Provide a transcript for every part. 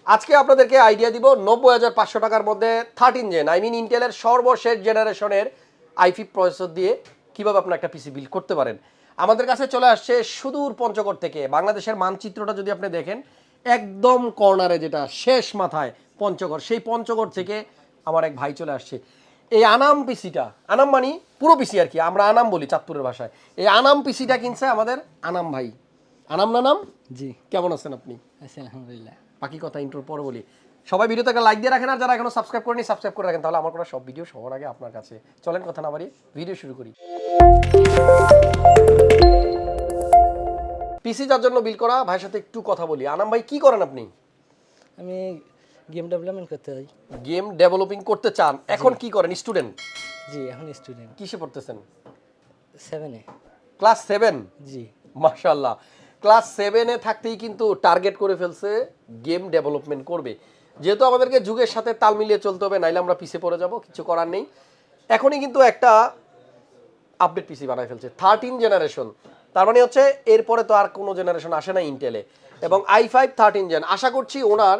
আজকে আপনাদেরকে আইডিয়া দিব ৯০,৫০০ টাকার মধ্যে 13 জেন ইন্টেলের সর্বশেষ জেনারেশনের i5 প্রসেসর দিয়ে কিভাবে আপনি একটা পিসি বিল্ড করতে পারেন। আমাদের কাছে চলে আসছে সুদূর পঞ্চগড় থেকে। বাংলাদেশের মানচিত্রটা যদি আপনি দেখেন একদম কর্নারে যেটা শেষ মাথায় পঞ্চগড়, সেই পঞ্চগড় থেকে আমার এক ভাই চলে আসছে। এই আনাম পিসিটা, আনাম মানি পুরো পিসি আর কি, আমরা আনাম বলি চাঁদপুরের ভাষায়। এই আনাম পিসিটা কিনছে আমাদের আনাম ভাই। আনাম না নাম? জি। কেমন আছেন আপনি? আছি আলহামদুলিল্লাহ। বাকি কথা ইন্ট্রোর পরে বলি। সবাই ভিডিওতে একটা লাইক দিয়ে রাখেন, আর যারা এখনো সাবস্ক্রাইব করেনি সাবস্ক্রাইব করে রাখেন, তাহলে আমার কোনো সব ভিডিও সবার আগে আপনার কাছে। চলেন কথা না বাড়িয়ে ভিডিও শুরু করি। পিসি যার জন্য বিল করা ভাইয়ের সাথে একটু কথা বলি। আনাম ভাই কি করেন আপনি? আমি গেম ডেভেলপমেন্ট করতে চাই। গেম ডেভেলপিং করতে চান, এখন কি করেন? স্টুডেন্ট? জি, এখন স্টুডেন্ট। কিসে পড়তেছেন? 7 এ। ক্লাস 7? জি। মাশাআল্লাহ, ক্লাস 7 এ থাকতেই কিন্তু টার্গেট করে ফেলছে গেম ডেভেলপমেন্ট করবে। যেহেতু আমাদেরকে যুগের সাথে তাল মিলিয়ে চলতে হবে, নাইলে আমরা পিছিয়ে পড়ে যাব, কিছু করার নেই। এখনই কিন্তু একটা আপডেট পিসি বানায় ফেলছে 13 জেনারেশন। তার মানে হচ্ছে এরপরে তো আর কোনো জেনারেশন আসে না ইন্টেলে, এবং i5 13 জেন। আশা করছি ওনার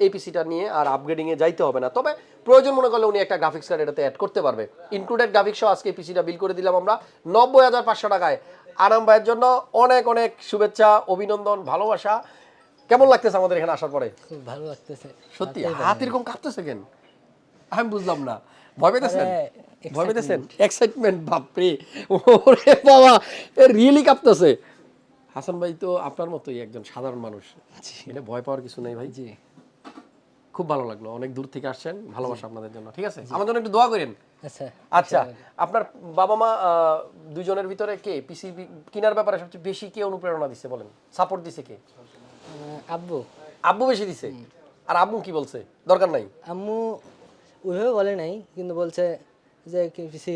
এই পিসিটা নিয়ে আর আপগ্রেডিংয়ে যাইতে হবে না, তবে প্রয়োজন মনে করলে উনি একটা গ্রাফিক্স কার্ড এটাতে অ্যাড করতে পারবে। ইনক্লুডেড গ্রাফিক্স সহ আজকে পিসিটা বিল করে দিলাম আমরা ৯০,৫০০ টাকায়। আনাম ভাইয়ের জন্য অনেক অনেক শুভেচ্ছা, অভিনন্দন, ভালোবাসা। কেমন লাগতেছে আমাদের এখানে আসার পরে? খুব ভালো লাগতেছে। সত্যি হাত এরকম কাঁপতেছে কেন? আমি বুঝলাম না। ভয় পেতেছেন? ভয় পেতেছেন? এক্সাইটমেন্ট, বাপরে ওরে বাবা, রিয়েলি কাঁপতেছে। হাসান ভাই তো আপনার মতোই একজন সাধারণ মানুষ, এটা ভয় পাওয়ার কিছু নেই ভাই। জি। খুব ভালো লাগলো, অনেক দূর থেকে আসছেন, ভালোবাসা আপনাদের জন্য। ঠিক আছে, আমার জন্য একটু দোয়া করেন। আচ্ছা। আচ্ছা, আপনার বাবা মা দুজনের ভিতরে কে পিসি কেনার ব্যাপারে সবচেয়ে বেশি কে অনুপ্রেরণা দিচ্ছে বলেন? সাপোর্ট দিছে কে? আব্বু। আব্বু বেশি দিছে। আর আম্মু কি বলছে? দরকার নাই? আম্মু ওইভাবে বলে নাই, কিন্তু বলছে যে পিসি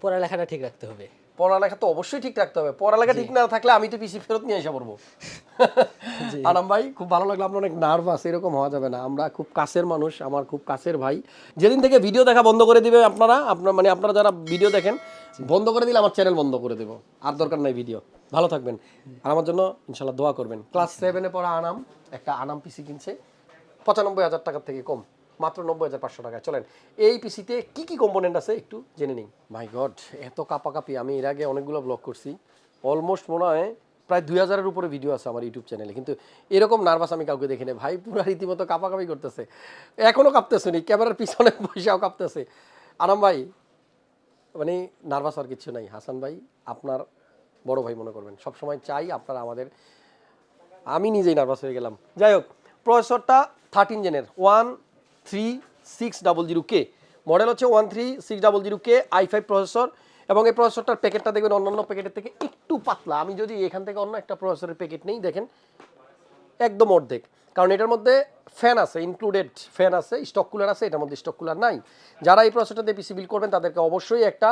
পড়ালেখাটা ঠিক রাখতে হবে। পড়ালেখা তো অবশ্যই ঠিক রাখতে হবে, পড়ালেখা ঠিক না থাকলে আমি তো পিসি ফেরত নিয়ে এসে পড়বো। আনাম ভাই খুব ভালো লাগলো, আপনার অনেক নার্ভাস, এরকম হওয়া যাবে না। আমরা খুব কাছের মানুষ, আমার খুব কাছের ভাই। যেদিন থেকে ভিডিও দেখা বন্ধ করে দিবে আপনারা যারা ভিডিও দেখেন বন্ধ করে দিলে আমার চ্যানেল বন্ধ করে দেবো, আর দরকার নাই ভিডিও। ভালো থাকবেন, আর আমার জন্য ইনশাল্লাহ দোয়া করবেন। ক্লাস 7 এ পড়া আনাম একটা আনাম পিসি কিনছে ৯৫,০০০ টাকার থেকে কম, মাত্র ৯০,৫০০ টাকায়। চলেন এই পিসিতে কি কি কম্পোনেন্ট আছে একটু জেনে নিই। মাই গড, এত কাপাকাপি! আমি এর আগে অনেকগুলো ব্লগ করছি, অলমোস্ট মনে হয় প্রায় ২,০০০-এর উপরে ভিডিও আছে আমার ইউটিউব চ্যানেলে, কিন্তু এরকম নার্ভাস আমি কাউকে দেখিনি। ভাই পুরো রীতিমতো কাপাকাপি করতেছে, এখনও কাঁপতেছে নি, ক্যামেরার পিছনে বসেও কাঁপতেছে। আনাম ভাই মানে নার্ভাস আর কিছু নাই। হাসান ভাই আপনার বড় ভাই মনে করবেন, সবসময় চাই আপনারা আমাদের। আমি নিজেই নার্ভাস হয়ে গেলাম। যাই হোক, প্রসেসরটা 13 জেনের 13600K, মডেল হচ্ছে 13600K i5 প্রসেসর, এবং এই প্রসেসরটার প্যাকেটটা দেখবেন অন্যান্য প্যাকেটের থেকে একটু পাতলা। আমি যদি এখান থেকে অন্য একটা প্রসেসরের প্যাকেট নেই, দেখেন একদম অর্ধেক, কারণ এটার মধ্যে ফ্যান আছে, ইনক্লুডেড ফ্যান আছে, স্টক কুলার আছে, এটার মধ্যে স্টক কুলার নাই। যারা এই প্রসেসরটা দিয়ে পিসি বিল্ড করবেন তাদেরকে অবশ্যই একটা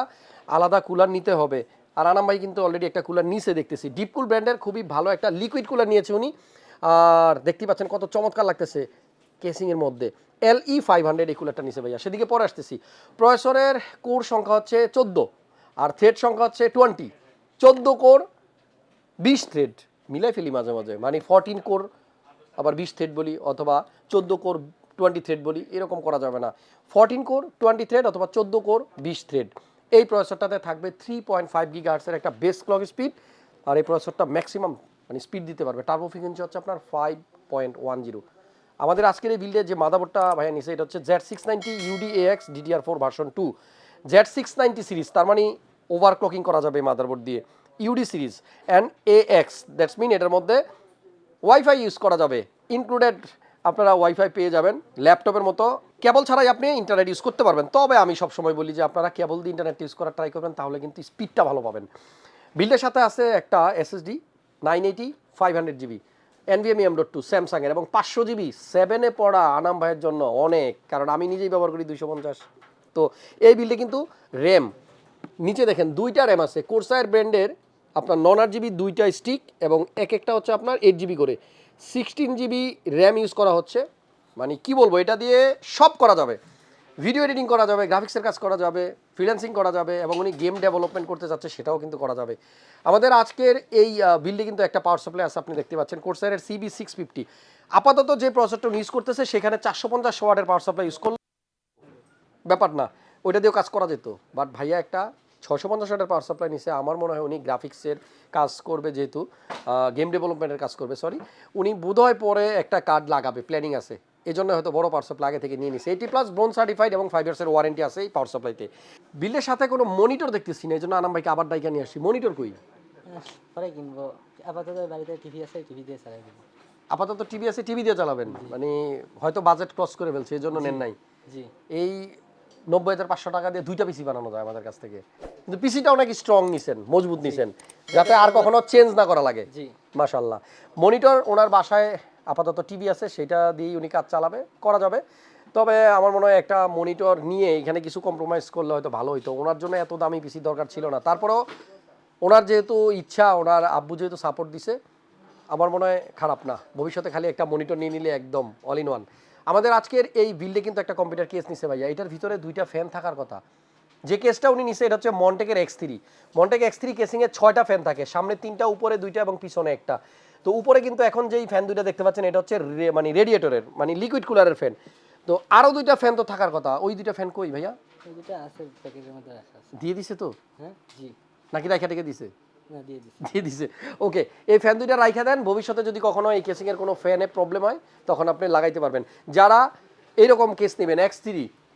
আলাদা কুলার নিতে হবে। আর আনাম ভাই কিন্তু অলরেডি একটা কুলার নিচে দেখতেছি, ডিপকুল ব্র্যান্ডের খুবই ভালো একটা লিকুইড কুলার নিয়েছে উনি। আর দেখতে পাচ্ছেন কত চমৎকার লাগতেছে কেসিংয়ের মধ্যে। LE500 এই কুলারটা নিচে ভাইয়া, সেদিকে পরে আসতেছি। প্রসেসরের কোর সংখ্যা হচ্ছে 14, আর থ্রেড সংখ্যা হচ্ছে 20। 14 কোর 20 থ্রেড, মিলাই ফেলি মাঝে মাঝে, মানে 14 কোর আবার 20 থ্রেড বলি, অথবা 14 কোর 20 থ্রেড বলি, এরকম করা যাবে না। 14 কোর 20 থ্রেড অথবা 14 কোর 20 থ্রেড। এই প্রসেসরটাতে থাকবে 3.5 গিগাহার্টজের একটা বেস ক্লক স্পিড, আর এই প্রসেসরটা ম্যাক্সিমাম মানে স্পিড দিতে পারবে। টার্বো ফ্রিকোয়েন্সি হচ্ছে আপনার 5.10। আমাদের আজকের এই বিল্ডে যে মাদারবোর্ডটা ভাইয়া নিছে, এটা হচ্ছে Z690 UDAX DDR4 version 2 Z690 series, তার মানে ওভারক্লকিং করা যাবে এই মাদারবোর্ড দিয়ে। UD series and AX, that's mean এটার মধ্যে ওয়াইফাই ইউজ করা যাবে, ইনক্লুডেড আপনারা ওয়াইফাই পেয়ে যাবেন। ল্যাপটপের মতো কেবল ছাড়াই আপনি ইন্টারনেট ইউজ করতে পারবেন। তবে আমি সবসময় বলি যে আপনারা কেবল দিয়ে ইন্টারনেট ইউজ করার ট্রাই করবেন, তাহলে কিন্তু স্পিডটা ভালো পাবেন। বিল্ডের সাথে আছে একটা SSD 980 500GB NVMe M.2 স্যামসাংয়ের, এবং 500GB 7 এ পড়া আনাম ভাইয়ের জন্য অনেক, কারণ আমি নিজেই ব্যবহার করি 250। তো এই বিল্ডে কিন্তু র্যাম নিচে দেখেন দুইটা র্যাম আছে, কোরসায়ার ব্র্যান্ডের আপনার 9GB দুইটা স্টিক, এবং এক একটা হচ্ছে আপনার 8GB করে 16GB র্যাম ইউজ করা হচ্ছে। মানে কি বলবো, এটা দিয়ে সব করা যাবে। ভিডিও এডিটিং করা যাবে, গ্রাফিক্সের কাজ করা যাবে, ফ্রিল্যান্সিং করা যাবে এবং উনি গেম ডেভেলপমেন্ট করতে চাচ্ছে সেটাও কিন্তু করা যাবে। আমাদের আজকের এই বিল্ডে কিন্তু একটা পাওয়ার সাপ্লাই আছে, আপনি দেখতে পাচ্ছেন কোর্সারের CB650। আপাতত যে প্রসেসরটা ইউজ করতেছে সেখানে 450 ওয়াটের পাওয়ার সাপ্লাই ইউজ করলে ব্যাপার না, ওইটা দিয়েও কাজ করা যেত। বাট ভাইয়া একটা 650 ওয়াটের পাওয়ার সাপ্লাই নিছে। আমার মনে হয় উনি গ্রাফিক্সের কাজ করবে, যেহেতু গেম ডেভেলপমেন্টের কাজ করবে, উনি বোধহয় পরে একটা কার্ড লাগাবে, প্ল্যানিং আছে, এই জন্য হয়তো বড় পাওয়ার সাপ্লাই আগে থেকে নিয়ে নিছে। 80+ ব্রোঞ্জ সার্টিফাইড এবং 5 ইয়ার্সের ওয়ারেন্টি আছে এই পাওয়ার সাপ্লাইতে। বিলের সাথে কোনো মনিটর দেখতেছি না, এই জন্য আনাম ভাইকে আবার ডাইকা নিয়ে আসি। মনিটর কই? পরে কিনবো, আপাতত বাড়িতে টিভি আছে, টিভি দিয়ে চালাই দিব। আপাতত টিভি আছে, টিভি দিয়ে চালাবেন, মানে হয়তো বাজেট ক্রস করে ফেলছে এই জন্য নেন নাই। জি, এই 90,500 টাকা দিয়ে 2টা পিসি বানানো যায় আমাদের কাছ থেকে, কিন্তু পিসিটাও নাকি স্ট্রং নিছেন, মজবুত নিছেন, যাতে আর কখনো চেঞ্জ না করা লাগে। জি, মাশাআল্লাহ। মনিটর ওনার বাসায় আপাতত টিভি আছে, সেটা দিয়েই উনি কাজ চালাবে, করা যাবে। তবে আমার মনে হয় একটা মনিটর নিয়ে এখানে কিছু কম্প্রোমাইজ করলে হয়তো ভালো হইতো। ওনার জন্য এত দামি পিসি দরকার ছিল না। তারপরেও ওনার যেহেতু ইচ্ছা, ওনার আব্বু যেহেতু সাপোর্ট দিছে, আমার মনে হয় খারাপ না। ভবিষ্যতে খালি একটা মনিটর নিয়ে নিলে একদম অল ইন ওয়ান। আমাদের আজকের এই বিল্ডে কিন্তু একটা কম্পিউটার কেস নিছে ভাইয়া, এটার ভিতরে 2টা ফ্যান থাকার কথা। যে কেসটা উনি নিছে এটা হচ্ছে মন্টেকের X3। মন্টেক X3 কেসিংয়ে 6টা ফ্যান থাকে, সামনে 3টা, উপরে 2টা এবং পিছনে একটা। তো উপরে কিন্তু এখন যেই ফ্যান 2টা দেখতে পাচ্ছেন এটা হচ্ছে মানে রেডিয়েটরের, মানে লিকুইড কুলারের ফ্যান। তো আরও 2টা ফ্যান তো থাকার কথা, ওই 2টা ফ্যান কই ভাইয়া? এই দুটো আছে প্যাকেজের মধ্যে রাখা আছে। দিয়ে দিছে তো? হ্যাঁ, জি, নাকি রাইখা থেকে দিছে? না দিয়ে দিছি। দিয়ে দিছে, ওকে। এই ফ্যান 2টা রাইখা দেন, ভবিষ্যতে যদি কখনো এই কেসিংয়ের কোনো ফ্যানে প্রবলেম হয় তখন আপনি লাগাইতে পারবেন। যারা এইরকম কেস নেবেন X3,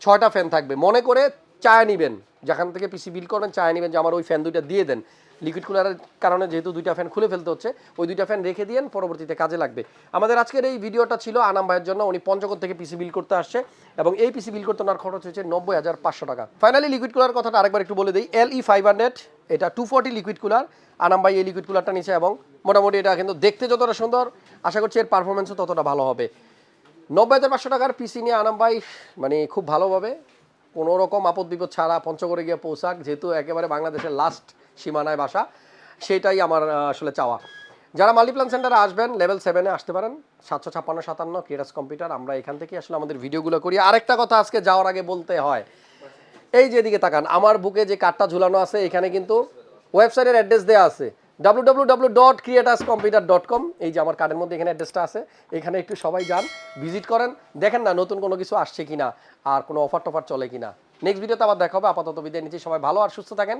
6টা ফ্যান থাকবে, মনে করে চায়া নেবেন, যেখান থেকে পিসি বিল করবেন চায়া নেবেন যে আমার ওই ফ্যান 2টা দিয়ে দেন। লিকুইড কুলারের কারণে যেহেতু 2টা ফ্যান খুলে ফেলতে হচ্ছে, ওই 2টা ফ্যান রেখে দিয়েন, পরবর্তীতে কাজে লাগবে। আমাদের আজকের এই ভিডিওটা ছিল আনাম ভাইয়ের জন্য। উনি পঞ্চগড় থেকে পিসি বিল করতে আসছে এবং এই পিসি বিল করতে ওনার খরচ হয়েছে 90,500 টাকা। ফাইনালি লিকুইড কুলার কথাটা আরেকবার একটু বলে দিই। LE500, এটা 240 লিকুইড কুলার। আনাম ভাই এই লিকুইড কুলারটা নিচ্ছে এবং মোটামুটি এটা কিন্তু দেখতে যতটা সুন্দর, আশা করছি এর পারফরমেন্সও ততটা ভালো হবে। 90,500 টাকার পিসি নিয়ে আনাম ভাই মানে খুব ভালোভাবে কোনো রকম আপদ বিপদ ছাড়া পঞ্চগড়ে গিয়ে পৌঁছাক, যেহেতু একেবারে বাংলাদেশের লাস্ট সীমানায় বাসা, সেটাই আমার আসলে চাওয়া। যারা মাল্টিপ্লান সেন্টারে আসবেন, লেভেল 7-এ আসতে পারেন, 75657 ক্রিয়েটাস কম্পিউটার। আমরা এখান থেকে আসলে আমাদের ভিডিওগুলো করি। আরেকটা কথা আজকে যাওয়ার আগে বলতে হয়, এই যে এদিকে তাকান, আমার বুকে যে কার্ডটা ঝুলানো আছে এখানে কিন্তু ওয়েবসাইটের অ্যাড্রেস দেওয়া আছে www.creatuscomputer.com। এই যে আমার কার্ডের মধ্যে এখানে অ্যাড্রেসটা আছে, এখানে একটু সবাই যান, ভিজিট করেন, দেখেন না নতুন কোনো কিছু আসছে কিনা আর কোনো অফার টফার চলে কিনা। নেক্সট ভিডিওতে আবার দেখা হবে। আপাতত বিদায় নিচ্ছি, সবাই ভালো আর সুস্থ থাকেন।